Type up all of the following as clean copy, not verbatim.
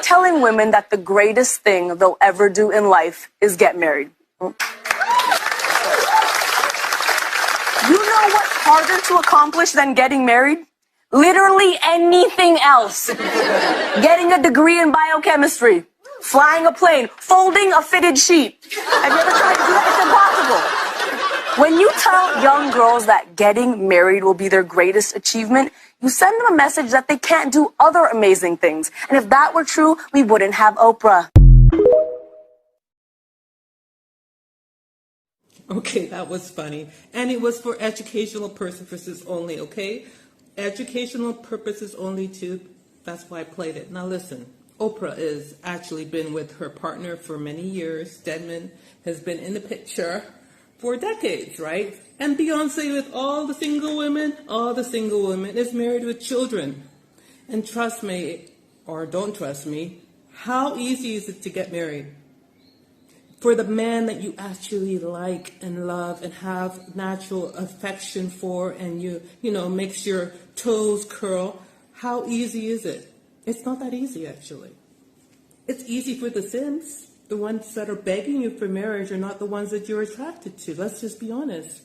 telling women that the greatest thing they'll ever do in life is get married. You know what's harder to accomplish than getting married? Literally anything else. Getting a degree in biochemistry, flying a plane, folding a fitted sheet. Have you ever tried to do that? It's impossible. When you tell young girls that getting married will be their greatest achievement, you send them a message that they can't do other amazing things. And if that were true, we wouldn't have Oprah. Okay, that was funny. And it was for educational purposes only, okay? Educational purposes only too. That's why I played it. Now listen, Oprah has actually been with her partner for many years. Stedman has been in the picture for decades, right? And Beyonce with all the single women is married with children. And trust me, or don't trust me, how easy is it to get married? For the man that you actually like and love and have natural affection for, and you know, makes your toes curl, how easy is it? It's not that easy, actually. It's easy for the Sims. The ones that are begging you for marriage are not the ones that you're attracted to. Let's just be honest.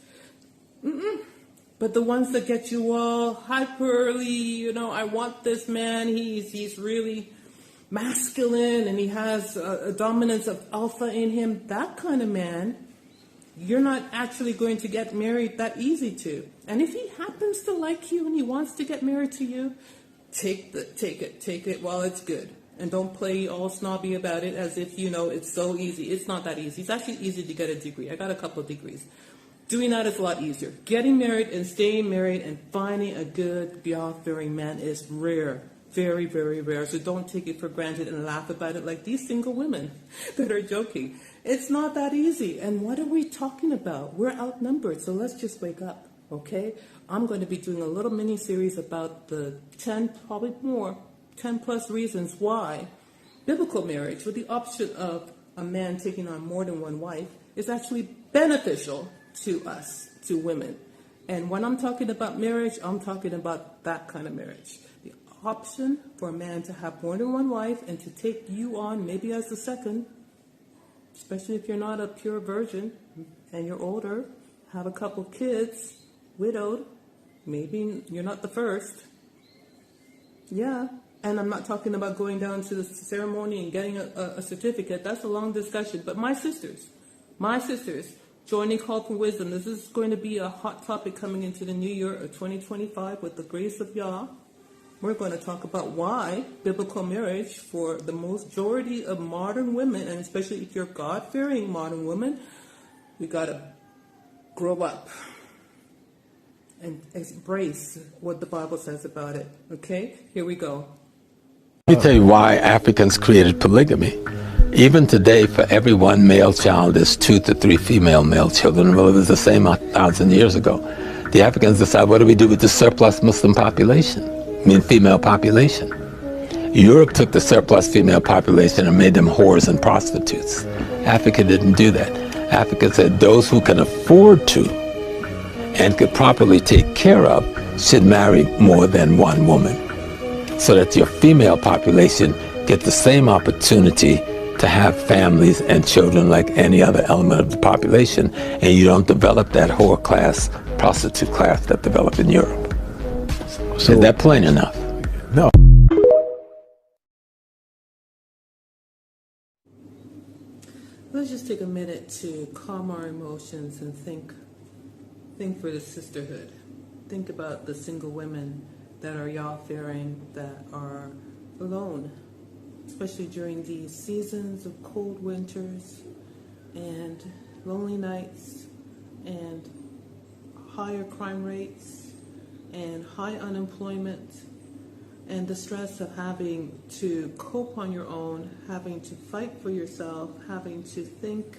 But the ones that get you all hyperly, you know, I want this man, he's really masculine and he has a dominance of alpha in him, that kind of man, you're not actually going to get married that easy to. And if he happens to like you and he wants to get married to you, take it while it's good. And don't play all snobby about it as if, you know, it's so easy. It's not that easy. It's actually easy to get a degree. I got a couple of degrees. Doing that is a lot easier. Getting married and staying married and finding a good, God-fearing man is rare. Very, very rare. So don't take it for granted and laugh about it like these single women that are joking. It's not that easy. And what are we talking about? We're outnumbered. So let's just wake up, okay? I'm going to be doing a little mini series about the 10, probably more, 10 plus reasons why biblical marriage with the option of a man taking on more than one wife is actually beneficial to us, to women. And when I'm talking about marriage, I'm talking about that kind of marriage. The option for a man to have more than one wife and to take you on maybe as the second, especially if you're not a pure virgin and you're older, have a couple kids, widowed, maybe you're not the first. Yeah. And I'm not talking about going down to the ceremony and getting a certificate. That's a long discussion. But my sisters, joining Call for Wisdom, this is going to be a hot topic coming into the new year of 2025 with the grace of Yah. We're going to talk about why biblical marriage for the majority of modern women, and especially if you're God-fearing modern women, we got to grow up and embrace what the Bible says about it. Okay? Here we go. Let me tell you why Africans created polygamy. Even today, for every one male child, there's 2 to 3 female male children. Well, it was the same 1,000 years ago. The Africans decided, what do we do with the surplus Muslim population? I mean, female population. Europe took the surplus female population and made them whores and prostitutes. Africa didn't do that. Africa said those who can afford to and could properly take care of should marry more than one woman, so that your female population get the same opportunity to have families and children like any other element of the population, and you don't develop that whore class, prostitute class that developed in Europe. So, is that plain enough? No. Let's just take a minute to calm our emotions and think for the sisterhood. Think about the single women that are Yah-fearing, that are alone, especially during these seasons of cold winters and lonely nights and higher crime rates and high unemployment and the stress of having to cope on your own, having to fight for yourself, having to think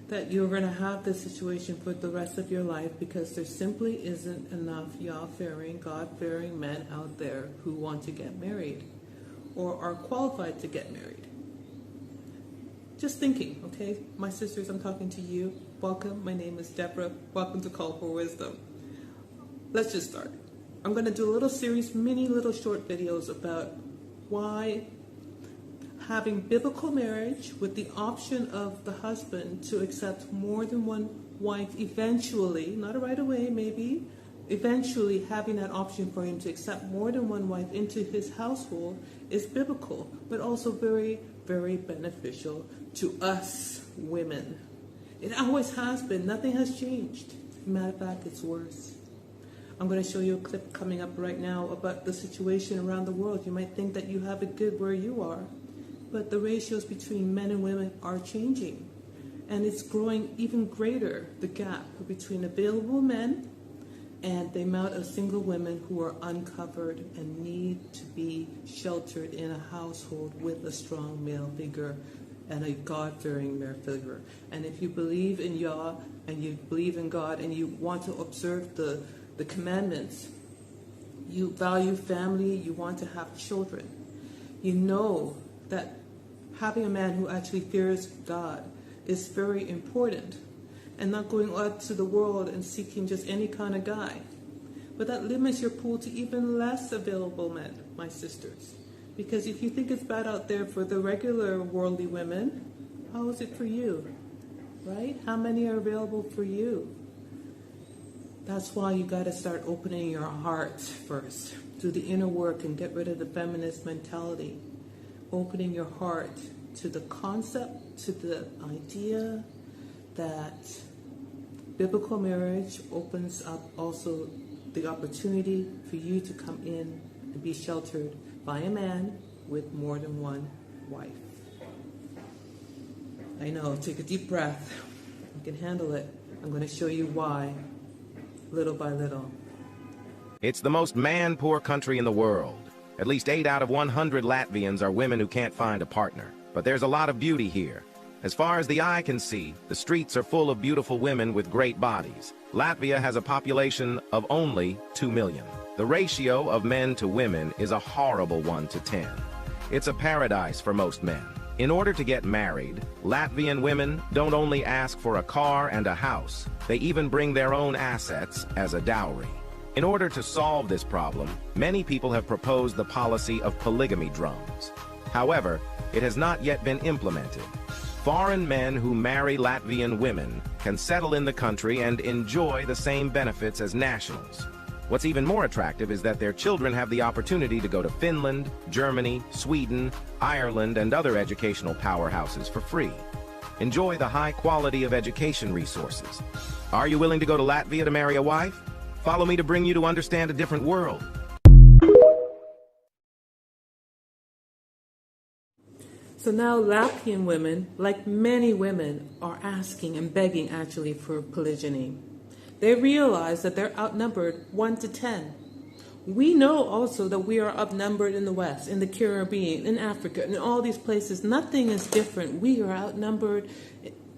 that you're going to have this situation for the rest of your life because there simply isn't enough Yah-fearing, God-fearing men out there who want to get married or are qualified to get married. Just thinking, okay? My sisters, I'm talking to you. Welcome. My name is Deborah. Welcome to Call for Wisdom. Let's just start. I'm going to do a little series, mini little short videos about why, having biblical marriage with the option of the husband to accept more than one wife eventually, not right away maybe, eventually having that option for him to accept more than one wife into his household is biblical, but also very, very beneficial to us women. It always has been. Nothing has changed. Matter of fact, it's worse. I'm going to show you a clip coming up right now about the situation around the world. You might think that you have it good where you are, but the ratios between men and women are changing. And it's growing even greater, the gap between available men and the amount of single women who are uncovered and need to be sheltered in a household with a strong male figure and a God-fearing male figure. And if you believe in Yah and you believe in God and you want to observe the commandments, you value family, you want to have children, you know that having a man who actually fears God is very important, and not going out to the world and seeking just any kind of guy. But that limits your pool to even less available men, my sisters. Because if you think it's bad out there for the regular worldly women, how is it for you? Right? How many are available for you? That's why you got to start opening your heart first. Do the inner work and get rid of the feminist mentality. Opening your heart to the concept, to the idea that biblical marriage opens up also the opportunity for you to come in and be sheltered by a man with more than one wife. I know, take a deep breath. You can handle it. I'm going to show you why, little by little. It's the most man-poor country in the world. At least 8 out of 100 Latvians are women who can't find a partner. But there's a lot of beauty here. As far as the eye can see, the streets are full of beautiful women with great bodies. Latvia has a population of only 2 million. The ratio of men to women is a horrible 1 to 10. It's a paradise for most men. In order to get married, Latvian women don't only ask for a car and a house, they even bring their own assets as a dowry. In order to solve this problem, many people have proposed the policy of polygamy drones. However, it has not yet been implemented. Foreign men who marry Latvian women can settle in the country and enjoy the same benefits as nationals. What's even more attractive is that their children have the opportunity to go to Finland, Germany, Sweden, Ireland, and other educational powerhouses for free. Enjoy the high quality of education resources. Are you willing to go to Latvia to marry a wife? Follow me to bring you to understand a different world. So now Latvian women, like many women, are asking and begging actually for polygyny. They realize that they're outnumbered 1 to 10. We know also that we are outnumbered in the West, in the Caribbean, in Africa, in all these places. Nothing is different. We are outnumbered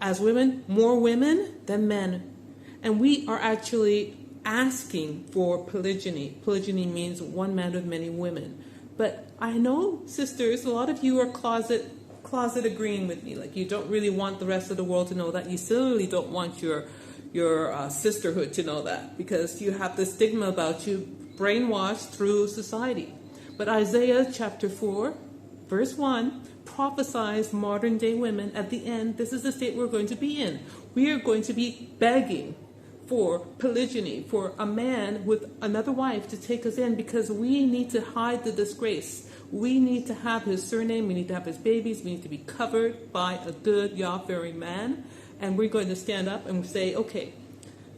as women, more women than men. And we are actually asking for polygyny. Polygyny means one man with many women. But I know, sisters, a lot of you are closet agreeing with me. Like, you don't really want the rest of the world to know that. You certainly don't want your sisterhood to know that, because you have the stigma about you, brainwashed through society. But Isaiah chapter 4, verse 1, prophesies modern day women at the end. This is the state we're going to be in. We are going to be begging for polygyny, for a man with another wife to take us in, because we need to hide the disgrace. We need to have his surname, we need to have his babies, we need to be covered by a good Yah-fearing man. And we're going to stand up and say, okay,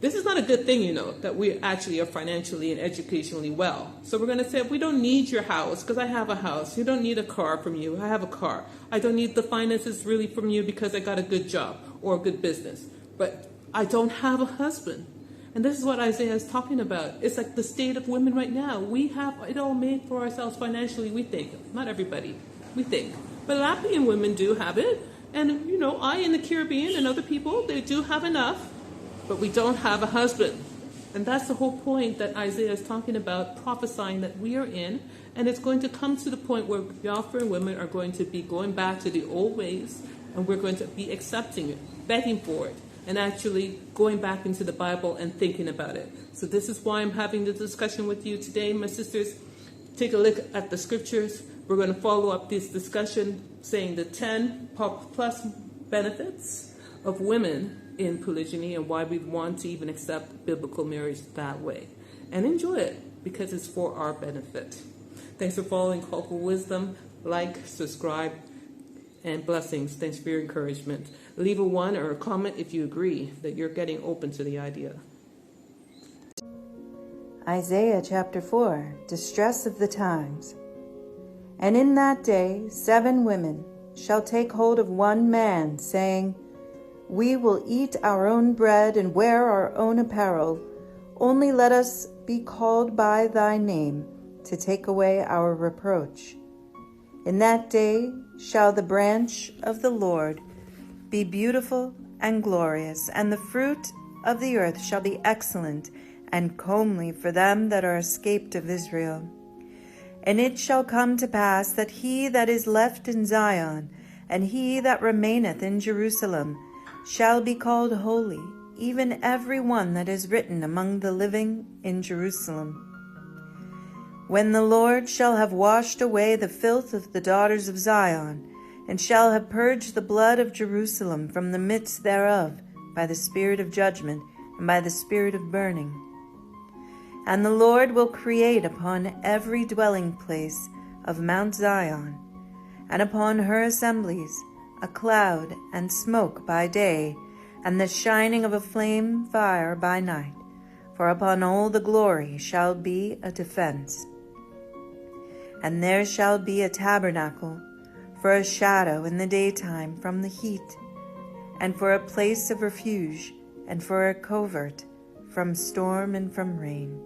this is not a good thing, that we actually are financially and educationally well. So we're going to say, we don't need your house because I have a house. You don't need a car from you. I have a car. I don't need the finances really from you because I got a good job or a good business. But I don't have a husband. And this is what Isaiah is talking about. It's like the state of women right now. We have it all made for ourselves financially, we think. Not everybody, we think. But Latvian women do have it. And, I in the Caribbean and other people, they do have enough, but we don't have a husband. And that's the whole point that Isaiah is talking about, prophesying that we are in. And it's going to come to the point where Yah-fearing women are going to be going back to the old ways, and we're going to be accepting it, begging for it, and actually going back into the Bible and thinking about it. So this is why I'm having the discussion with you today, my sisters. Take a look at the scriptures. We're going to follow up this discussion saying the 10 plus benefits of women in polygyny and why we want to even accept biblical marriage that way. And enjoy it because it's for our benefit. Thanks for following Call for Wisdom. Like, subscribe, and blessings. Thanks for your encouragement. Leave a 1 or a comment if you agree that you're getting open to the idea. Isaiah chapter 4, Distress of the Times. And in that day 7 women shall take hold of one man, saying, We will eat our own bread and wear our own apparel. Only let us be called by thy name, to take away our reproach. In that day shall the branch of the Lord be beautiful and glorious, and the fruit of the earth shall be excellent and comely for them that are escaped of Israel. And it shall come to pass that he that is left in Zion, and he that remaineth in Jerusalem, shall be called holy, even every one that is written among the living in Jerusalem. When the Lord shall have washed away the filth of the daughters of Zion, and shall have purged the blood of Jerusalem from the midst thereof, by the spirit of judgment, and by the spirit of burning. And the Lord will create upon every dwelling place of Mount Zion, and upon her assemblies, a cloud and smoke by day, and the shining of a flame fire by night. For upon all the glory shall be a defense. And there shall be a tabernacle for a shadow in the daytime from the heat, and for a place of refuge, and for a covert from storm and from rain.